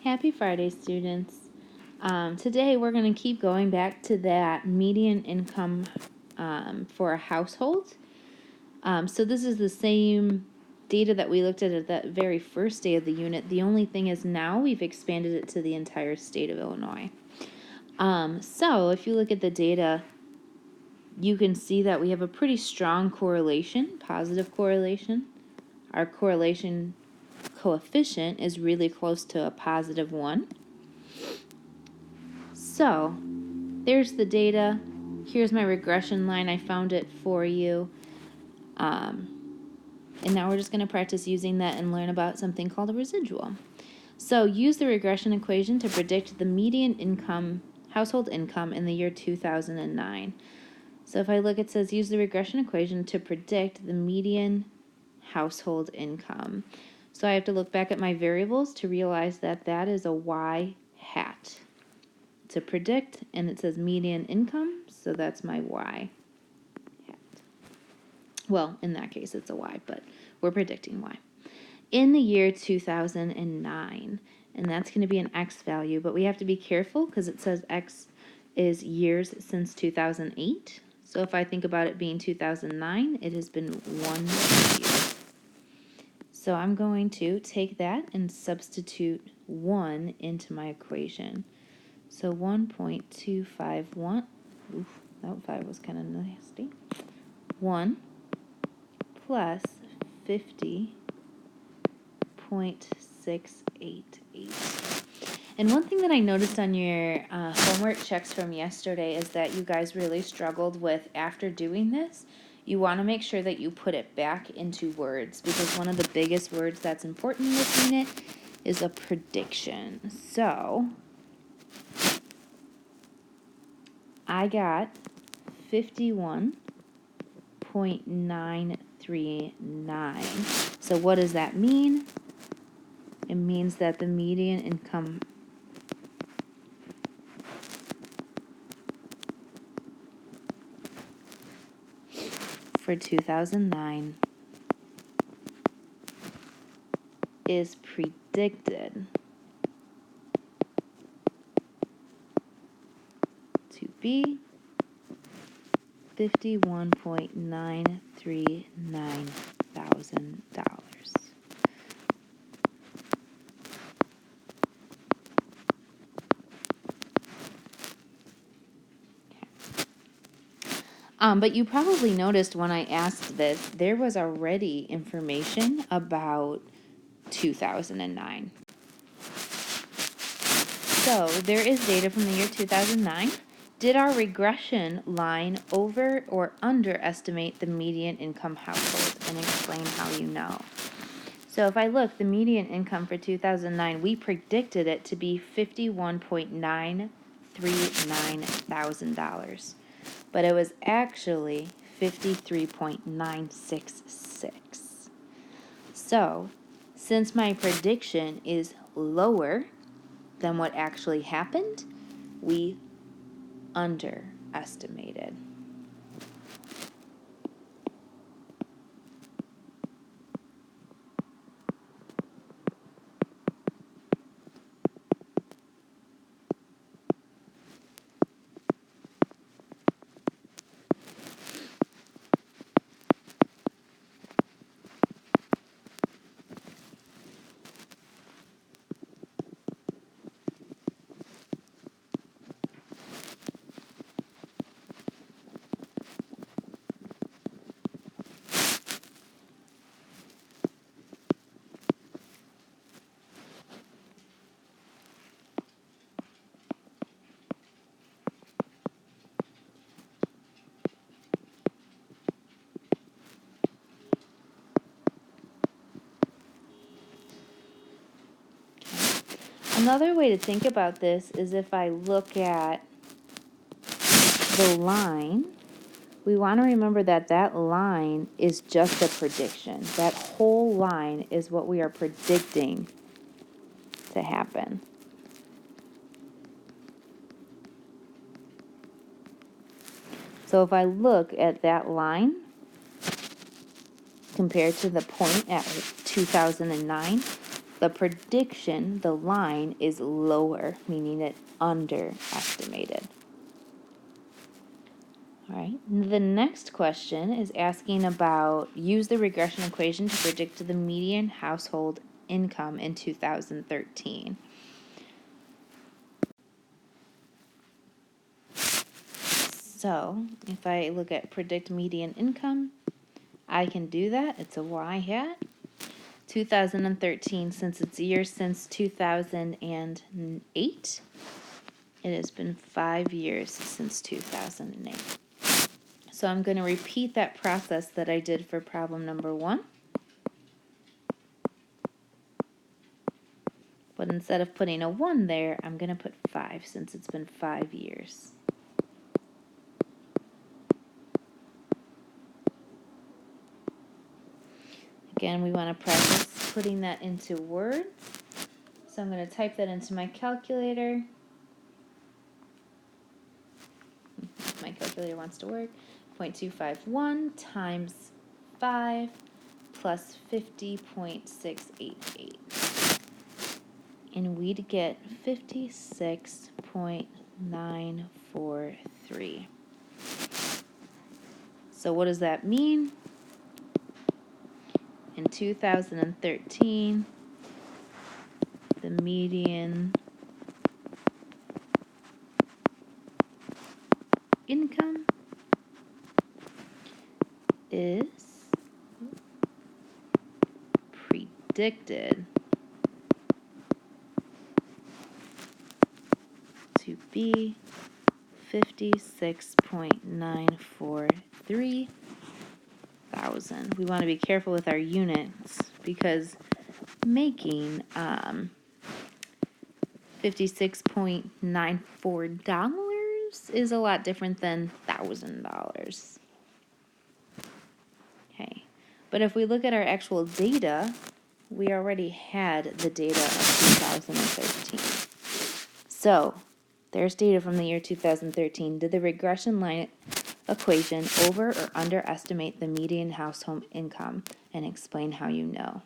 Happy Friday, students. Today we're going to keep going back to that median income for a household. So this is the same data that we looked at that very first day of the unit. The only thing is now we've expanded it to the entire state of Illinois. So if you look at the data, you can see that we have a pretty strong correlation, positive correlation. Our correlation coefficient is really close to a positive 1. So there's the data. Here's my regression line. I found it for you. And now we're just going to practice using that and learn about something called a residual. So use the regression equation to predict the median income, household income in the year 2009. So if I look, it says use the regression equation to predict the median household income. So I have to look back at my variables to realize that that is a y hat to predict, and it says median income, so that's my y hat. Well, in that case, it's a y, but we're predicting y. In the year 2009, and that's going to be an x value, but we have to be careful because it says x is years since 2008. So if I think about it being 2009, it has been 1 year. So I'm going to take that and substitute 1 into my equation. So 1.251, oof, that 5 was kind of nasty. 1 plus 50.688. And one thing that I noticed on your homework checks from yesterday is that you guys really struggled with, after doing this, you want to make sure that you put it back into words, because one of the biggest words that's important in this unit is a prediction. So I got 51.939. So what does that mean? It means that the median income for 2009 is predicted to be $51.939 thousand. But you probably noticed when I asked this, there was already information about 2009. So there is data from the year 2009. Did our regression line over or underestimate the median income household? And explain how you know. So if I look, the median income for 2009, we predicted it to be $51.939 thousand. But it was actually 53.966. So, since my prediction is lower than what actually happened, we underestimated. Another way to think about this is if I look at the line, we want to remember that that line is just a prediction. That whole line is what we are predicting to happen. So if I look at that line compared to the point at 2009, The prediction, the line, is lower, meaning it underestimated. All right, the next question is asking about use the regression equation to predict the median household income in 2013. So if I look at predict median income, I can do that. It's a y hat. 2013, since it's years since 2008, it has been 5 years since 2008. So I'm going to repeat that process that I did for problem number 1. But instead of putting a 1 there, I'm going to put 5 since it's been 5 years. Again, we want to practice putting that into words. So I'm going to type that into my calculator. My calculator wants to work. 0.251 times 5 plus 50.688. And we'd get 56.943. So what does that mean? In 2013, the median income is predicted to be 56.943 thousand. We want to be careful with our units because making $56.94 is a lot different than $1,000. Okay, but if we look at our actual data, we already had the data of 2013. So there's data from the year 2013. Did the regression line equation over or underestimate the median household income? And explain how you know.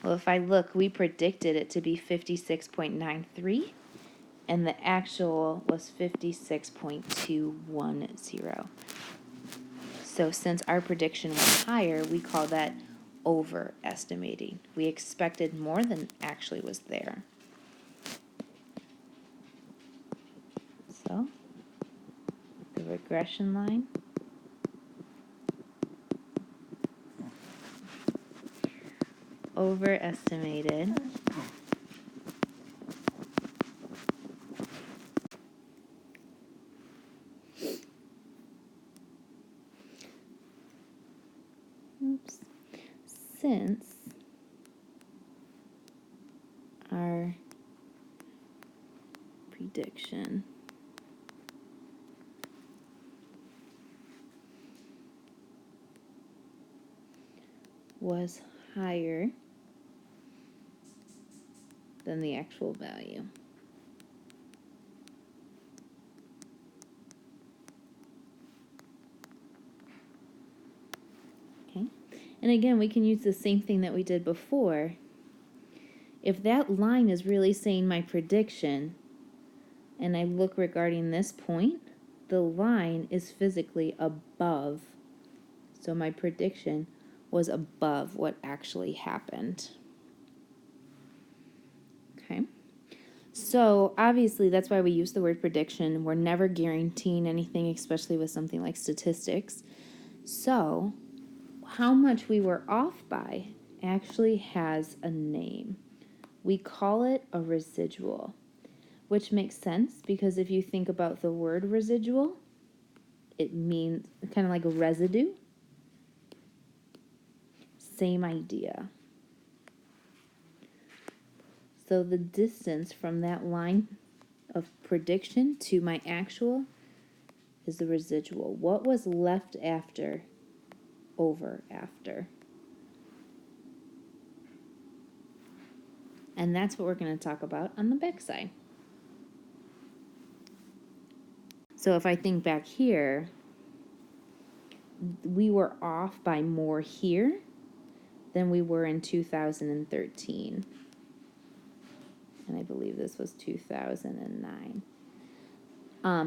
Well, if I look, we predicted it to be 56.93, and the actual was 56.210. So since our prediction was higher, we call that overestimating. We expected more than actually was there. So the regression line overestimated since our prediction was higher than the actual value. Okay, and again, we can use the same thing that we did before. If that line is really saying my prediction, and I look regarding this point, the line is physically above. So my prediction was above what actually happened. Okay. So obviously that's why we use the word prediction. We're never guaranteeing anything, especially with something like statistics. So how much we were off by actually has a name. We call it a residual, which makes sense because if you think about the word residual, it means kind of like a residue. Same idea. So the distance from that line of prediction to my actual is the residual. What was left after, over after? And that's what we're going to talk about on the back side. So if I think back here, we were off by more here than we were in 2013. And I believe this was 2009.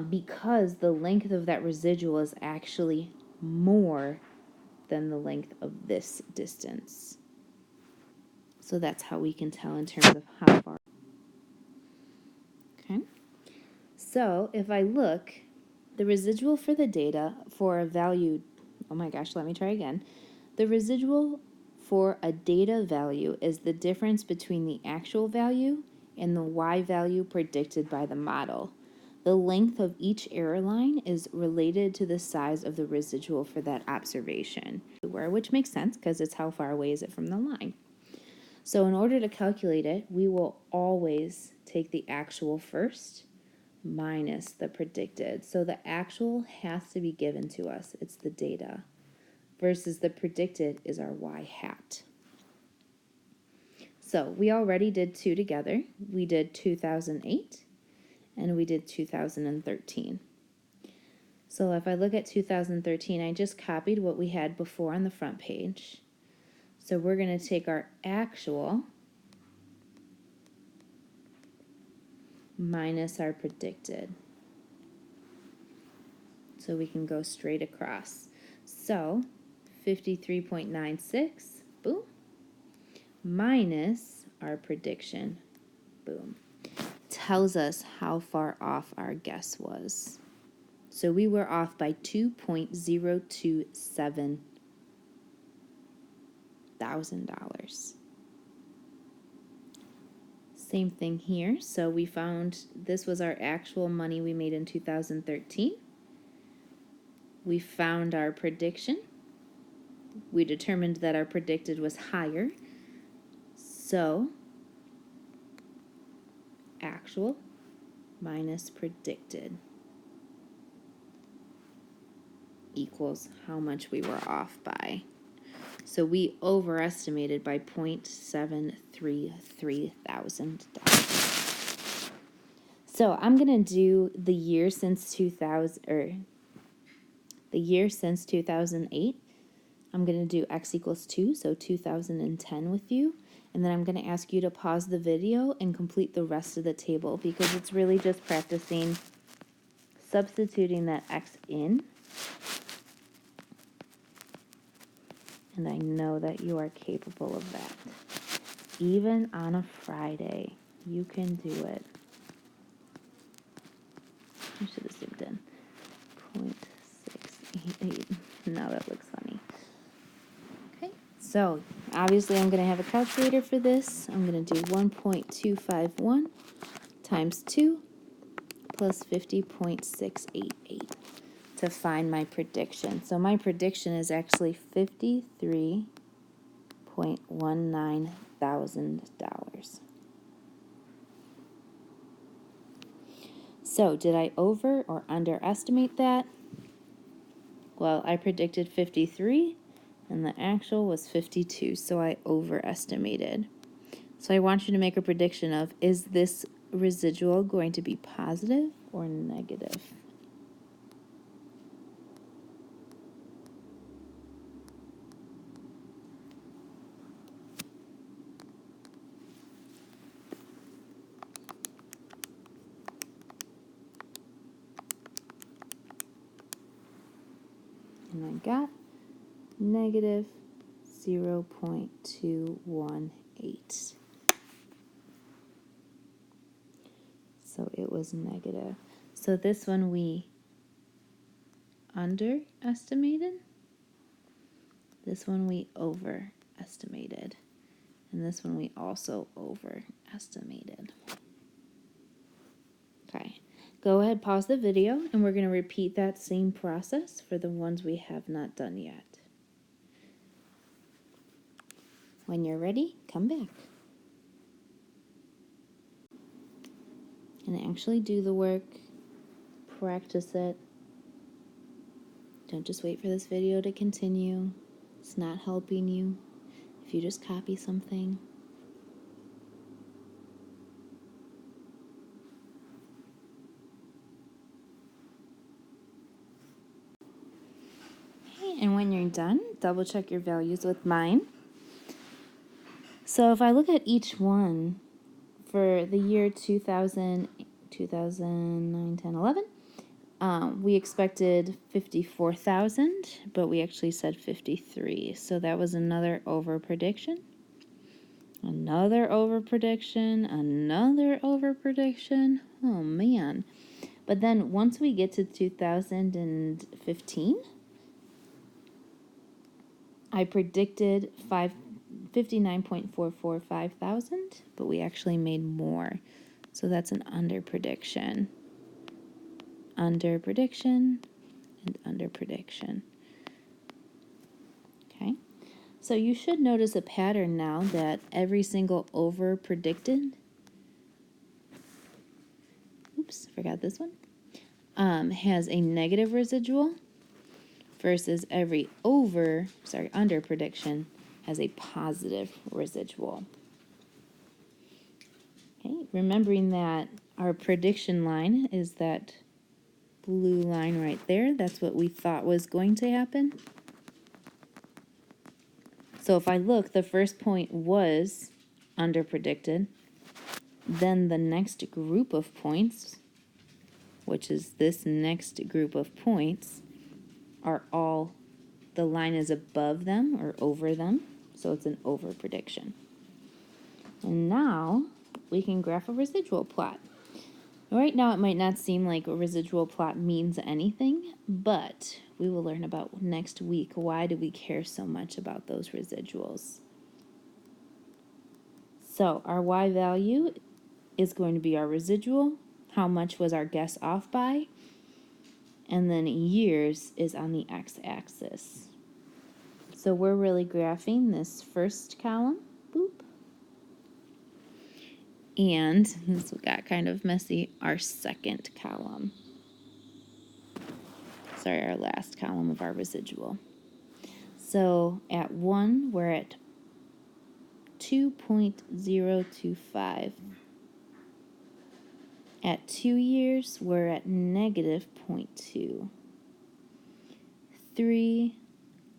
Because the length of that residual is actually more than the length of this distance. So that's how we can tell in terms of how far. Okay. So if I look, the residual for the data for a value, oh my gosh, let me try again. The residual for a data value is the difference between the actual value and the y value predicted by the model. The length of each error line is related to the size of the residual for that observation, which makes sense because it's how far away is it from the line. So in order to calculate it, we will always take the actual first minus the predicted. So the actual has to be given to us. It's the data. Versus the predicted is our y hat. So we already did two together. We did 2008 and we did 2013. So if I look at 2013, I just copied what we had before on the front page. So we're going to take our actual minus our predicted. So we can go straight across. So 53.96, boom, minus our prediction, boom, tells us how far off our guess was. So we were off by 2.027 thousand dollars. Same thing here. So we found this was our actual money we made in 2013. We found our prediction. We determined that our predicted was higher. So actual minus predicted equals how much we were off by. So we overestimated by $0.733 thousand. So I'm gonna do the year since 2008. I'm gonna do x equals 2, so 2010 with you, and then I'm gonna ask you to pause the video and complete the rest of the table because it's really just practicing substituting that x in. And I know that you are capable of that. Even on a Friday, you can do it. I should have zoomed in. 0.688. Now that looks funny. Okay, so obviously I'm going to have a calculator for this. I'm going to do 1.251 times 2 plus 50.688 to find my prediction. So my prediction is actually $53.19 thousand. So did I over or underestimate that? Well, I predicted 53 and the actual was 52, so I overestimated. So I want you to make a prediction of, is this residual going to be positive or negative? And I got negative 0.218. So it was negative. So this one we underestimated. This one we overestimated. And this one we also overestimated. Okay. Go ahead, pause the video, and we're going to repeat that same process for the ones we have not done yet. When you're ready, come back. And actually do the work, practice it. Don't just wait for this video to continue. It's not helping you if you just copy something. Okay, and when you're done, double check your values with mine. So if I look at each one for the year 2000, 2009, 10, 11, we expected 54,000, but we actually said 53. So that was another over prediction. Another over prediction. Another over prediction. Oh man. But then once we get to 2015, I predicted 59.445 thousand, but we actually made more. So that's an under prediction. Under prediction and under prediction. Okay. So you should notice a pattern now that every single over predicted, oops, forgot this one, has a negative residual versus every under prediction has a positive residual. Okay, remembering that our prediction line is that blue line right there. That's what we thought was going to happen. So if I look, the first point was under predicted. Then the next group of points, which is this next group of points, are all, the line is above them or over them, so it's an over prediction. And now we can graph a residual plot. Right now it might not seem like a residual plot means anything, but we will learn about next week why do we care so much about those residuals. So our y value is going to be our residual, how much was our guess off by, and then years is on the x-axis. So we're really graphing this first column, boop, and this got kind of messy, our second column. Sorry, our last column of our residual. So at 1, we're at 2.025. At 2 years, we're at negative 0.2. 3,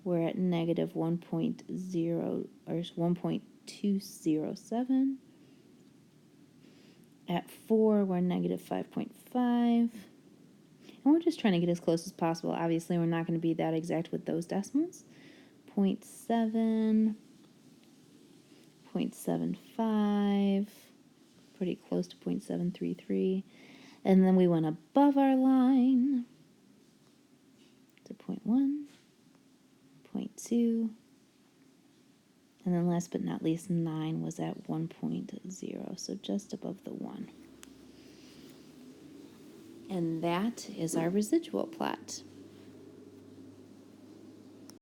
we're at negative 1.0 or 1.207. At 4, we're negative 5.5. And we're just trying to get as close as possible. Obviously, we're not going to be that exact with those decimals. 0.7, 0.75, pretty close to 0.733. And then we went above our line to 0.1, 0.2, and then last but not least, 9 was at 1.0, so just above the 1. And that is our residual plot.